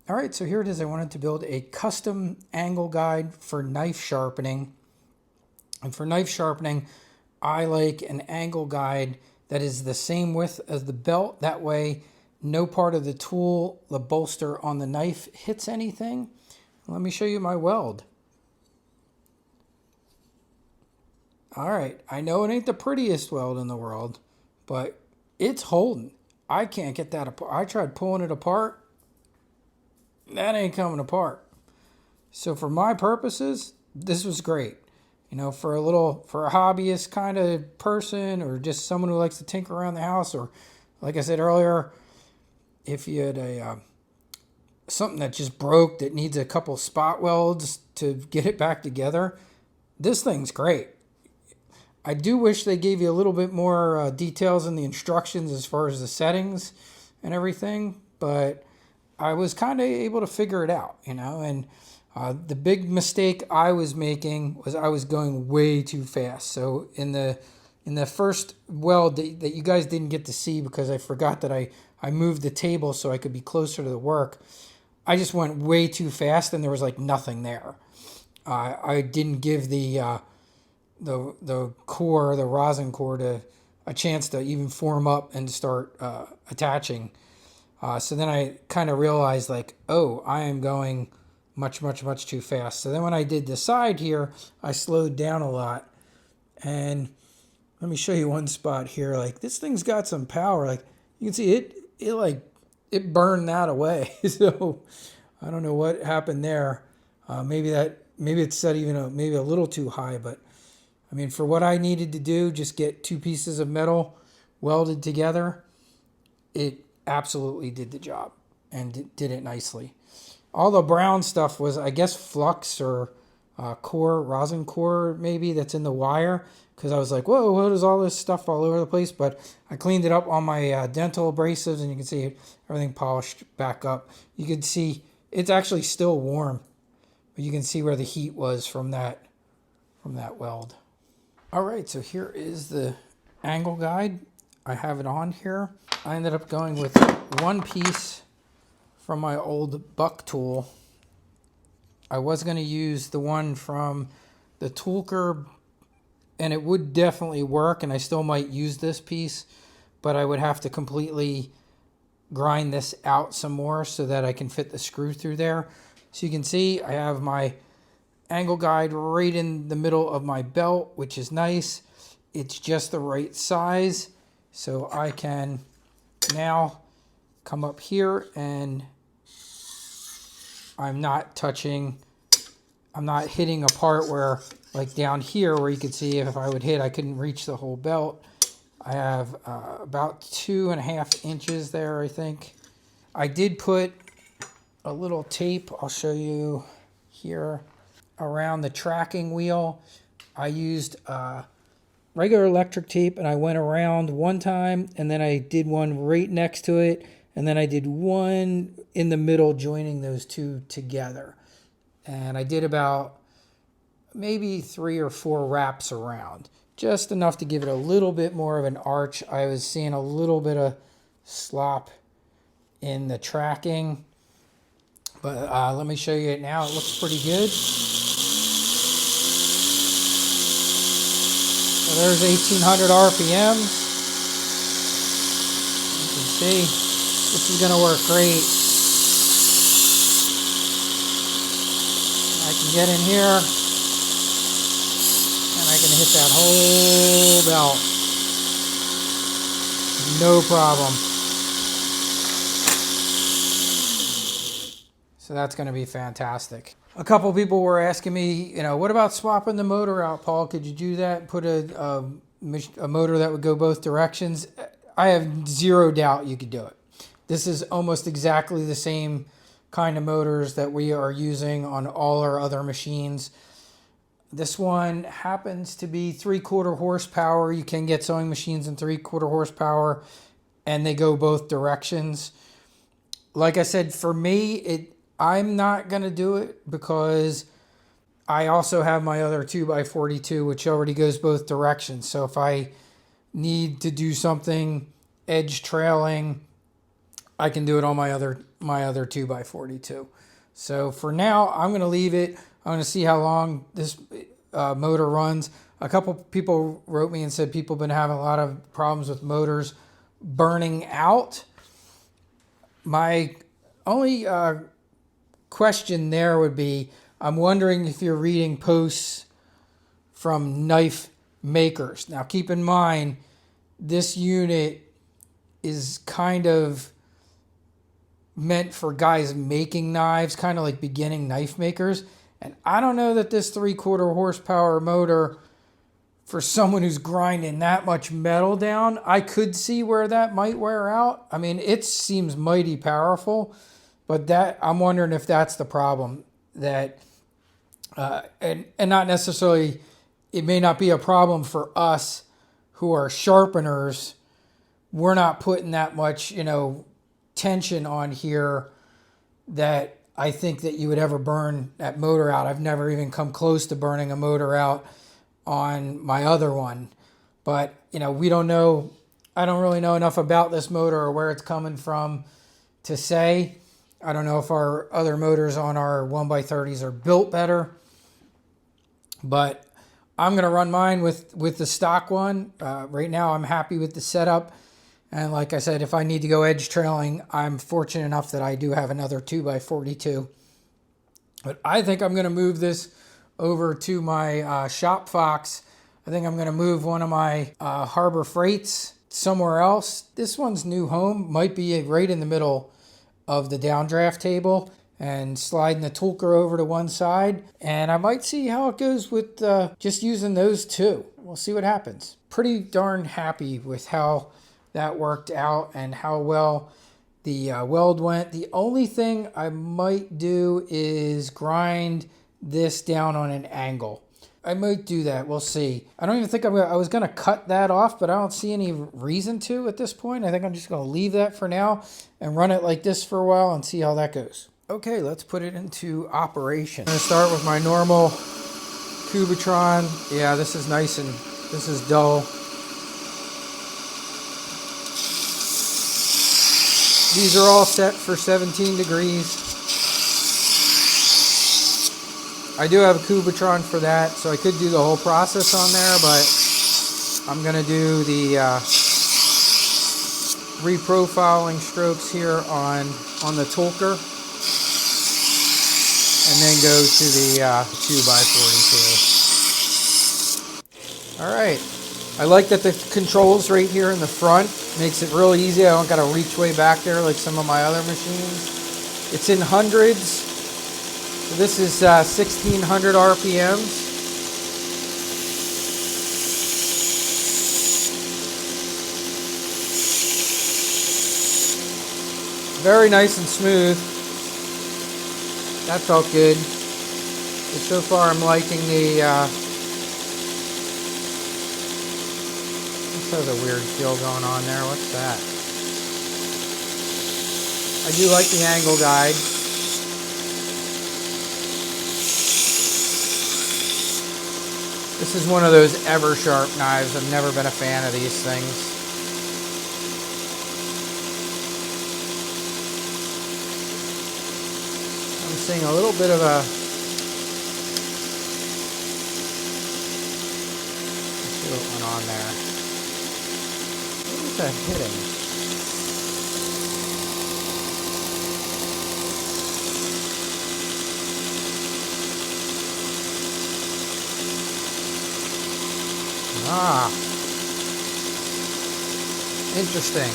All right, so here it is. I wanted to build a custom angle guide for knife sharpening. And for knife sharpening, I like an angle guide that is the same width as the belt. That way, no part of the tool, the bolster on the knife hits anything. Let me show you my weld. All right, I know it ain't the prettiest weld in the world, but it's holding. I can't get that apart. I tried pulling it apart. That ain't coming apart. So for my purposes, this was great. You know, for a hobbyist kind of person, or just someone who likes to tinker around the house, or like I said earlier, if you had something that just broke that needs a couple spot welds to get it back together, this thing's great. I do wish they gave you a little bit more details in the instructions as far as the settings and everything, but I was kind of able to figure it out, you know. And the big mistake I was making was I was going way too fast. So in the first weld that you guys didn't get to see because I forgot that I moved the table so I could be closer to the work, I just went way too fast and there was like nothing there. I didn't give the core, the rosin core, a chance to even form up and start attaching. So then I kind of realized like, oh, I am going much, much, much too fast. So then when I did the side here, I slowed down a lot. And let me show you one spot here. Like this thing's got some power. Like you can see it burned that away. So I don't know what happened there. Maybe it's set even maybe a little too high, but I mean, for what I needed to do, just get two pieces of metal welded together, it absolutely did the job and did it nicely. All the brown stuff was, I guess, flux or rosin core maybe that's in the wire, because I was like, whoa, what is all this stuff all over the place? But I cleaned it up on my dental abrasives, and you can see everything polished back up. You can see it's actually still warm, but you can see where the heat was from that weld. All right, so here is the angle guide. I have it on here. I ended up going with one piece from my old buck tool. I was going to use the one from the Toolker, and it would definitely work, and I still might use this piece, but I would have to completely grind this out some more so that I can fit the screw through there. So you can see I have my angle guide right in the middle of my belt, which is nice. It's just the right size, so I can now come up here and I'm not hitting a part where, like down here where you can see if I would hit, I couldn't reach the whole belt. I have about 2.5 inches there, I think. I did put a little tape, I'll show you here, around the tracking wheel. I used regular electric tape, and I went around one time, and then I did one right next to it, and then I did one in the middle joining those two together. And I did about maybe 3 or 4 wraps around, just enough to give it a little bit more of an arch. I was seeing a little bit of slop in the tracking, but let me show you it now. It looks pretty good. So there's 1800 RPMs. You can see this is going to work great. I can get in here and I can hit that whole belt. No problem. So that's going to be fantastic. A couple people were asking me, you know, what about swapping the motor out, Paul? Could you do that and put a motor that would go both directions? I have zero doubt you could do it. This is almost exactly the same kind of motors that we are using on all our other machines. This one happens to be 3/4 horsepower. You can get sewing machines in 3/4 horsepower, and they go both directions. Like I said, for me, I'm not going to do it because I also have my other 2x42, which already goes both directions. So if I need to do something edge trailing I can do it on my other 2x42. So for now, I'm going to leave it. I'm going to see how long this motor runs. A couple people wrote me and said people have been having a lot of problems with motors burning out. My only question there would be, I'm wondering if you're reading posts from knife makers. Now keep in mind, this unit is kind of meant for guys making knives, kind of like beginning knife makers. And I don't know that this 3/4 horsepower motor, for someone who's grinding that much metal down, I could see where that might wear out. I mean, it seems mighty powerful, but that I'm wondering if that's the problem. That and not necessarily, it may not be a problem for us who are sharpeners. We're not putting that much, tension on here that I think that you would ever burn that motor out. I've never even come close to burning a motor out on my other one. But, we don't know. I don't really know enough about this motor or where it's coming from to say. I don't know if our other motors on our 1x30s are built better. But I'm going to run mine with the stock one. Right now, I'm happy with the setup. And like I said, if I need to go edge trailing, I'm fortunate enough that I do have another 2x42. But I think I'm going to move this over to my Shop Fox. I think I'm going to move one of my Harbor Freights somewhere else. This one's new home might be right in the middle of the downdraft table, and sliding the Tulker over to one side. And I might see how it goes with just using those two. We'll see what happens. Pretty darn happy with how that worked out and how well the weld went. The only thing I might do is grind this down on an angle. I might do that. We'll see. I don't even think I was going to cut that off, but I don't see any reason to at this point. I think I'm just going to leave that for now and run it like this for a while and see how that goes. Okay, let's put it into operation. I'm going to start with my normal Cubitron. Yeah, this is nice and this is dull. These are all set for 17 degrees. I do have a Cubitron for that, so I could do the whole process on there, but I'm going to do the reprofiling strokes here on the Tulker. And then go to the 2x42. All right. I like that the controls right here in the front. Makes it real easy. I don't got to reach way back there like some of my other machines. It's in hundreds. So this is 1600 RPMs. Very nice and smooth. That felt good. But so far I'm liking the, this has a weird feel going on there. What's that? I do like the angle guide. This is one of those Eversharp knives. I've never been a fan of these things. Seeing a little bit of a, let's see what went on there. What was that hitting? Ah, interesting.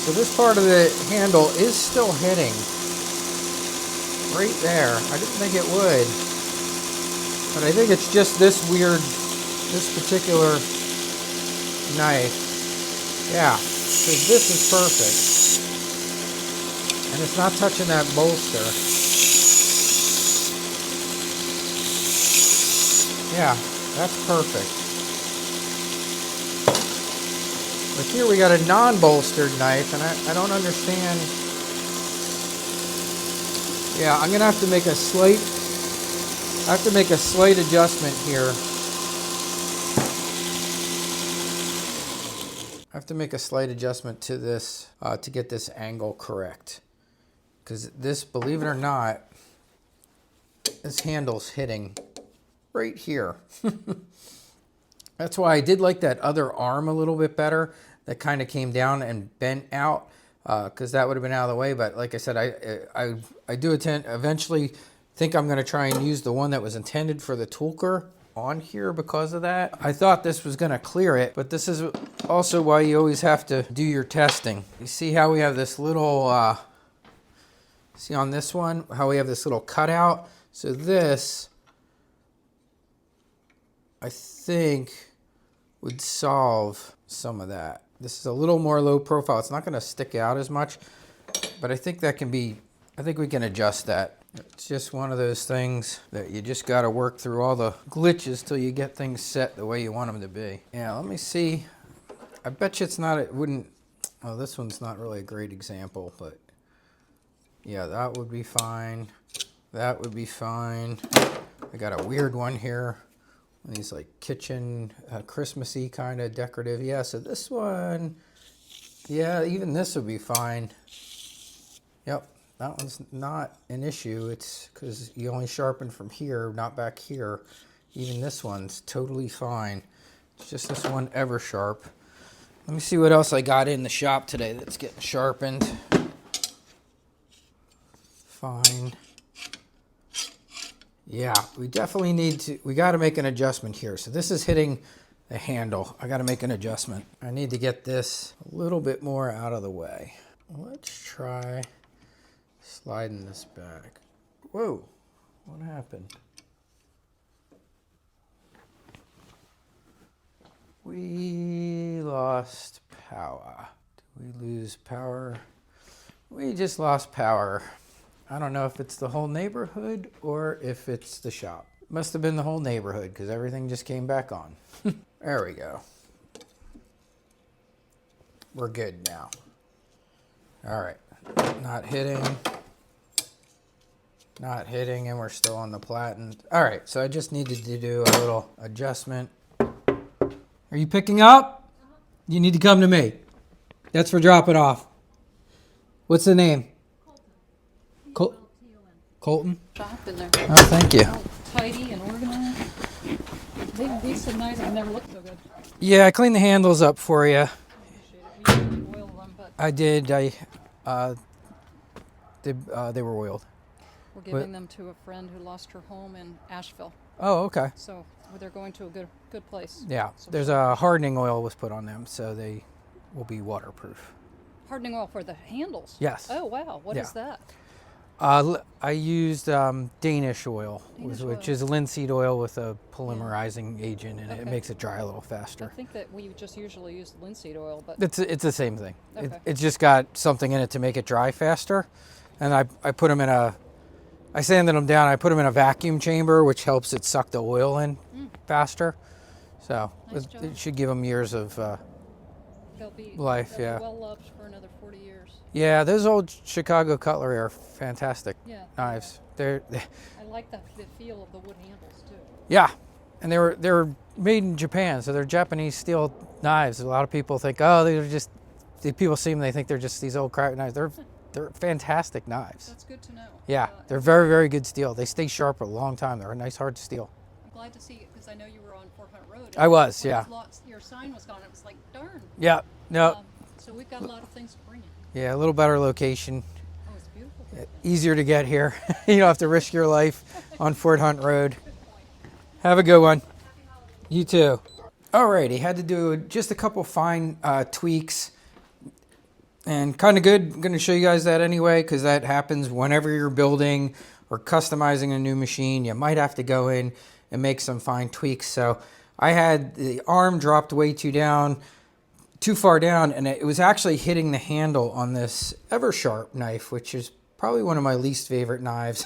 So this part of the handle is still hitting right there. I didn't think it would, but I think it's just this particular knife. Yeah, so this is perfect. And it's not touching that bolster. Yeah, that's perfect. But here we got a non-bolstered knife, and I don't understand. Yeah, I'm gonna have to make a slight adjustment here. I have to make a slight adjustment to this to get this angle correct. Because this, believe it or not, this handle's hitting right here. That's why I did like that other arm a little bit better. That kind of came down and bent out, because that would have been out of the way. But like I said, I do eventually think I'm going to try and use the one that was intended for the toolker on here because of that. I thought this was going to clear it, but this is also why you always have to do your testing. You see how we have this little, see on this one, how we have this little cutout? So this, I think, would solve some of that. This is a little more low profile. It's not going to stick out as much, but I think that can be, I think we can adjust that. It's just one of those things that you just got to work through all the glitches till you get things set the way you want them to be. Yeah, let me see. I bet you it's not, it wouldn't, oh, this one's not really a great example, but yeah, that would be fine. That would be fine. I got a weird one here. These like kitchen, Christmassy kind of decorative. Yeah, so this one, yeah, even this would be fine. Yep, that one's not an issue. It's because you only sharpen from here, not back here. Even this one's totally fine. It's just this one ever sharp. Let me see what else I got in the shop today that's getting sharpened. Fine. Yeah, we definitely need to, we got to make an adjustment here. So this is hitting the handle. I got to make an adjustment. I need to get this a little bit more out of the way. Let's try sliding this back. Whoa, what happened? We lost power. Did we lose power? We just lost power. I don't know if it's the whole neighborhood or if it's the shop. Must have been the whole neighborhood because everything just came back on. There we go. We're good now. All right, not hitting, and we're still on the platen. All right, so I just needed to do a little adjustment. Are you picking up? You need to come to me. That's for dropping off. What's the name? Colton? Shop in there. Oh, thank you. All tidy and organized. These are nice. I've never looked so good. Yeah, I cleaned the handles up for you. You didn't oil them, but I did. They were oiled. we're giving them to a friend who lost her home in Asheville. Oh, okay. So they're going to a good place. Yeah, So there's a hardening oil was put on them, so they will be waterproof. hardening oil for the handles. Yes. Oh wow, what Yeah. is that? I used Danish oil, Danish which oil. is linseed oil with a polymerizing agent, and it Okay. makes it dry a little I faster. think that we just usually use linseed oil, but It's the same thing. Okay. It's just got something in it to make it dry faster, and I put them in I sanded them down. I put them in a vacuum chamber, which helps it suck the oil in faster. So Nice job. it should give them years of they'll be life, they'll yeah. be well loved for another 40 years. yeah. Those old Chicago cutlery are fantastic Yeah. knives. They're I like the feel of the wood handles too. yeah, and they were made in Japan, so they're Japanese steel knives. A lot of people think, oh, they're just, the people see them, they think they're just these old crap knives. They're fantastic knives. That's good to know. Yeah, they're very, very good steel. They stay sharp a long time. They're a nice hard steel. I'm glad to see it because I know you were on Fort Hunt Road. I was, when yeah. Your sign was gone. It was like, darn. Yeah, no, So we've got a lot of things to bring you. yeah, a little better location. Oh, it's beautiful. Easier to get here. You don't have to risk your life on Fort Hunt Road. Have a good one. You too. Alrighty, had to do just a couple fine tweaks. And kind of good. I'm going to show you guys that anyway, because that happens whenever you're building or customizing a new machine. You might have to go in and make some fine tweaks. So I had the arm dropped way too far down, and it was actually hitting the handle on this Eversharp knife, which is probably one of my least favorite knives.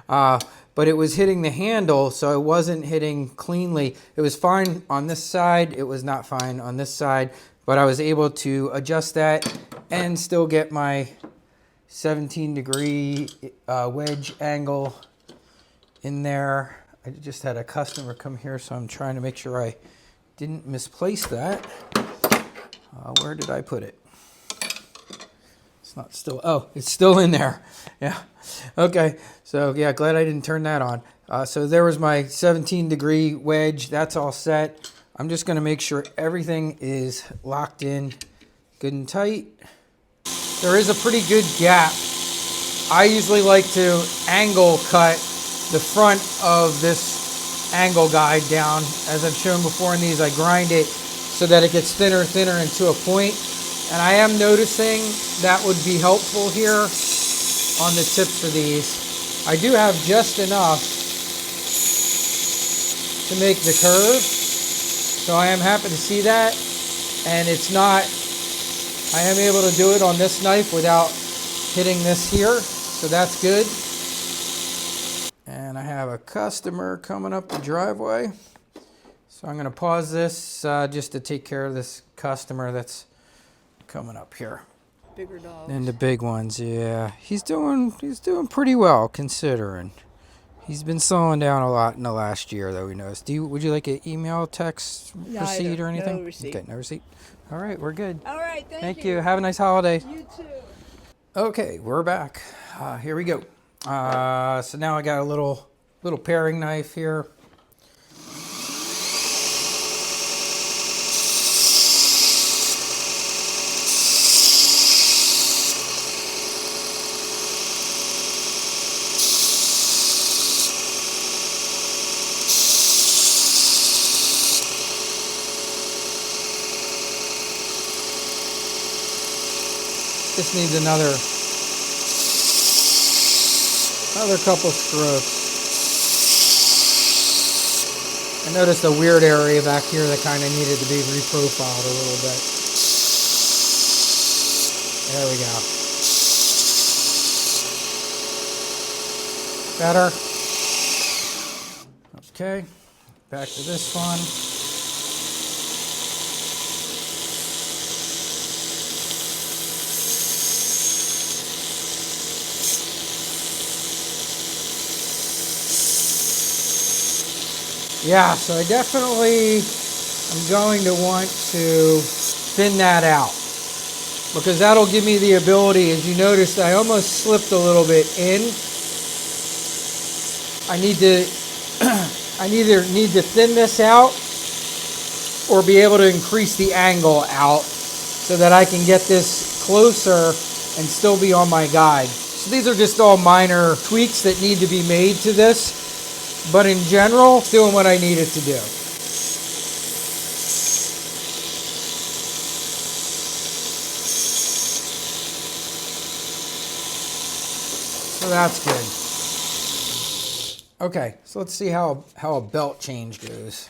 But it was hitting the handle, so it wasn't hitting cleanly. It was fine on this side. It was not fine on this side. But I was able to adjust that and still get my 17-degree wedge angle in there. I just had a customer come here, so I'm trying to make sure I didn't misplace that. Where did I put it? It's not still, oh, it's still in there. Yeah. Okay. So yeah, glad I didn't turn that on. So there was my 17-degree wedge. That's all set. I'm just going to make sure everything is locked in good and tight. There is a pretty good gap. I usually like to angle cut the front of this angle guide down. As I've shown before in these, I grind it so that it gets thinner and thinner and to a point. And I am noticing that would be helpful here on the tips for these. I do have just enough to make the curve. So I am happy to see that. And it's not, I am able to do it on this knife without hitting this here. So that's good. And I have a customer coming up the driveway. So I'm going to pause this just to take care of this customer that's coming up here. Bigger dogs. And the big ones, yeah. He's doing pretty well considering. He's been slowing down a lot in the last year, though, we noticed. Would you like an email, text, receipt, or anything? No receipt. Okay, no receipt. All right, we're good. All right, Thank you. Have a nice holiday. You too. Okay, we're back. Here we go. So now I got a little paring knife here. This needs another couple strokes. I noticed a weird area back here that kind of needed to be reprofiled a little bit. There we go. Better. Okay, back to this one. Yeah, so I definitely am going to want to thin that out because that'll give me the ability, as you noticed, I almost slipped a little bit in. I either need to thin this out or be able to increase the angle out so that I can get this closer and still be on my guide. So these are just all minor tweaks that need to be made to this. But in general, doing what I needed to do. So that's good. Okay, so let's see how a belt change goes.